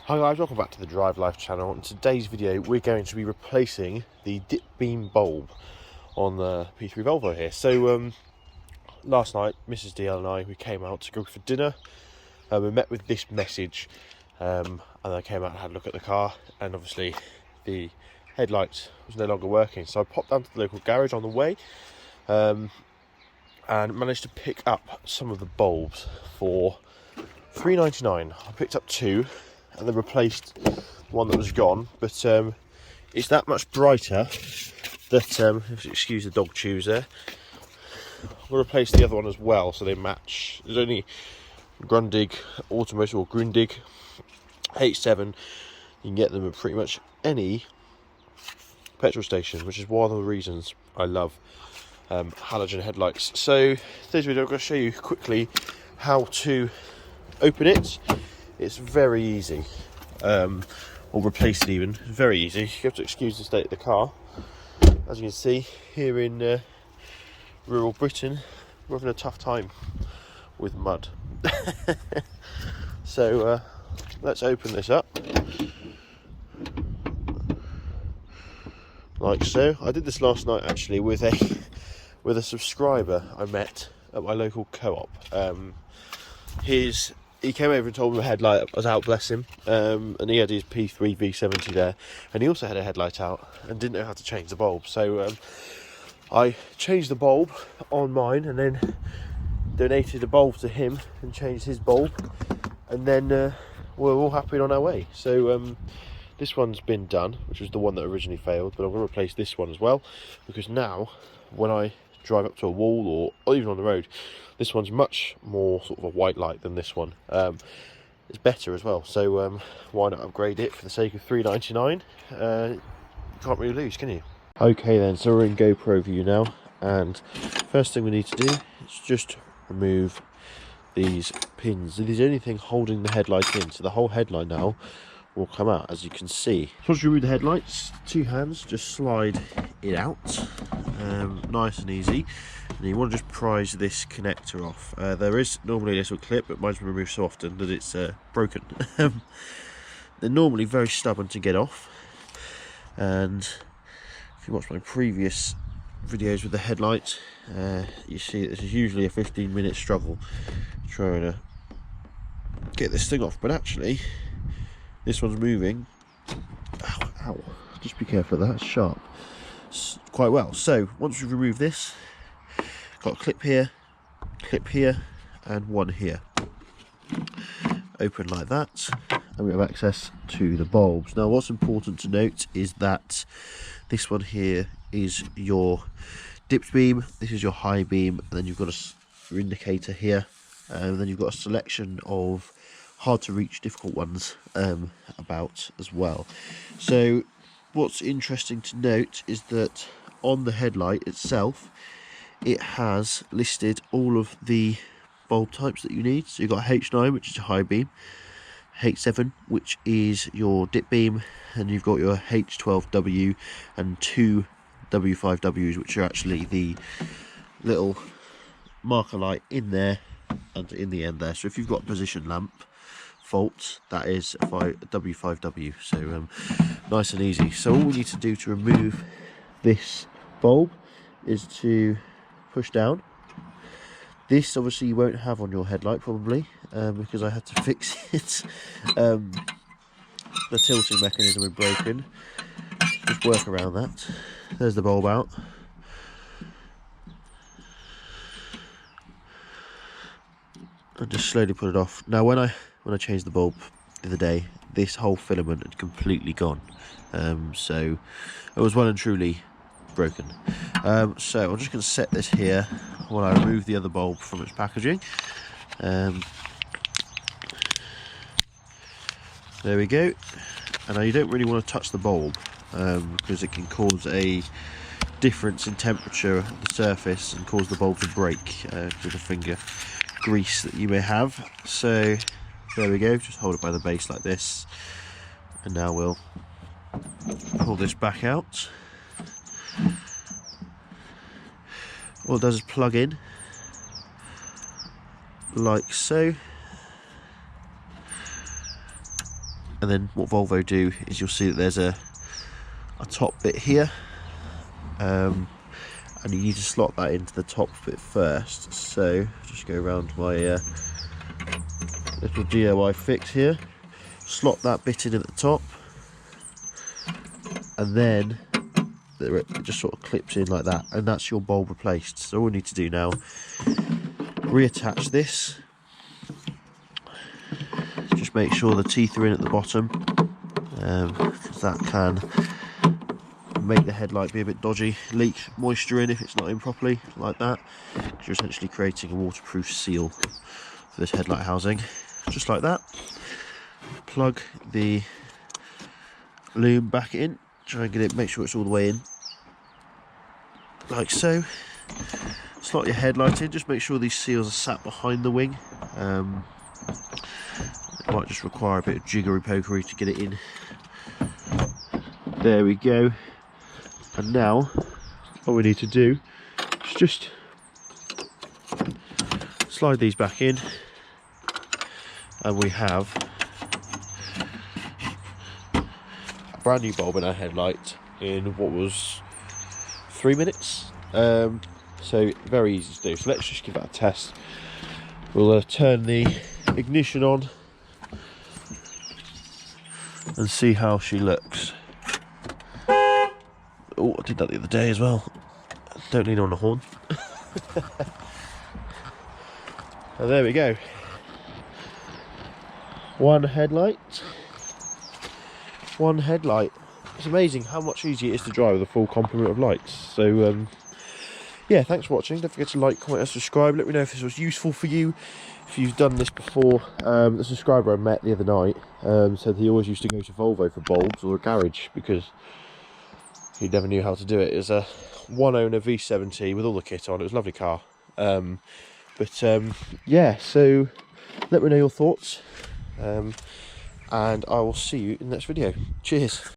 Hi guys, welcome back to the Drive Life channel. In today's video we're going to be replacing the dip beam bulb on the P3 Volvo here. So last night Mrs DL and I, we came out to go for dinner. We met with this message and I came out and had a look at the car, and obviously the headlight was no longer working. So I popped down to the local garage on the way and managed to pick up some of the bulbs for £3.99. I picked up two and then replaced the one that was gone, but it's that much brighter that, excuse the dog chews there, we'll replace the other one as well so they match. There's only Grundig Automotive or Grundig H7. You can get them at pretty much any petrol station, which is one of the reasons I love halogen headlights. So today's video I'm going to show you quickly how to open it. It's very easy, or replace it even. Very easy. You have to excuse the state of the car. As you can see, here in rural Britain, we're having a tough time with mud. So let's open this up. Like so. I did this last night actually with a subscriber I met at my local co-op. He came over and told me the headlight was out, bless him, and he had his P3 V70 there, and he also had a headlight out and didn't know how to change the bulb. So I changed the bulb on mine and then donated a bulb to him and changed his bulb, and then we're all happy and on our way. So this one's been done, which was the one that originally failed, but I'm going to replace this one as well, because now when I drive up to a wall or even on the road, this one's much more sort of a white light than this one. It's better as well, so why not upgrade it for the sake of £3.99? You can't really lose, can you? Okay then, so we're in GoPro view now, and first thing we need to do is just remove these pins. These are the only thing holding the headlight in, so the whole headlight now will come out, as you can see. So once you remove the headlights, two hands just slide it out, nice and easy, and you want to just prise this connector off. There is normally a little clip, but mine's been removed so often that it's broken. They're normally very stubborn to get off, and if you watch my previous videos with the headlight, you see this is usually a 15-minute struggle trying to get this thing off, but actually this one's moving. Ow, just be careful of that, it's sharp. Quite well. So once we've removed this, got a clip here, and one here. Open like that, and we have access to the bulbs. Now what's important to note is that this one here is your dipped beam, this is your high beam, and then you've got your indicator here, and then you've got a selection of hard to reach, difficult ones about as well. So what's interesting to note is that on the headlight itself, it has listed all of the bulb types that you need. So you've got H9, which is a high beam, H7, which is your dip beam, and you've got your H12W and two W5Ws, which are actually the little marker light in there and in the end there. So if you've got a position lamp fault, that is a W5W. So nice and easy. So all we need to do to remove this bulb is to push down. This obviously you won't have on your headlight probably, because I had to fix it. The tilting mechanism is broken. Just work around that. There's the bulb out. And just slowly put it off. Now when I changed the bulb the other day, this whole filament had completely gone, so it was well and truly broken. So I'm just going to set this here while I remove the other bulb from its packaging. There we go. And now you don't really want to touch the bulb, because it can cause a difference in temperature at the surface and cause the bulb to break with the finger grease that you may have. So there we go, just hold it by the base like this, and now we'll pull this back out. All it does is plug in like so, And then what Volvo do is you'll see that there's a top bit here, and you need to slot that into the top bit first. So just go around my little DIY fix here, slot that bit in at the top, and then it just sort of clips in like that, and that's your bulb replaced. So all we need to do now, reattach this. Just make sure the teeth are in at the bottom, because that can make the headlight be a bit dodgy, leak moisture in if it's not in properly, like that, because you're essentially creating a waterproof seal for this headlight housing. Just like that. Plug the loom back in, try and get it, make sure it's all the way in, like so. Slot your headlight in, just make sure these seals are sat behind the wing. It might just require a bit of jiggery pokery to get it in. There we go. And now all we need to do is just slide these back in, and we have a brand new bulb in our headlight in what was 3 minutes. So very easy to do. So let's just give that a test. We'll turn the ignition on and see how she looks. Oh, I did that the other day as well. Don't lean on the horn. And there we go. One headlight. One headlight. It's amazing how much easier it is to drive with a full complement of lights. So yeah, thanks for watching. Don't forget to like, comment and subscribe. Let me know if this was useful for you, if you've done this before. The subscriber I met the other night said he always used to go to Volvo for bulbs, or a garage, because he never knew how to do it. It was a one owner V70 with all the kit on. It was a lovely car. Yeah, so let me know your thoughts, and I will see you in the next video. Cheers.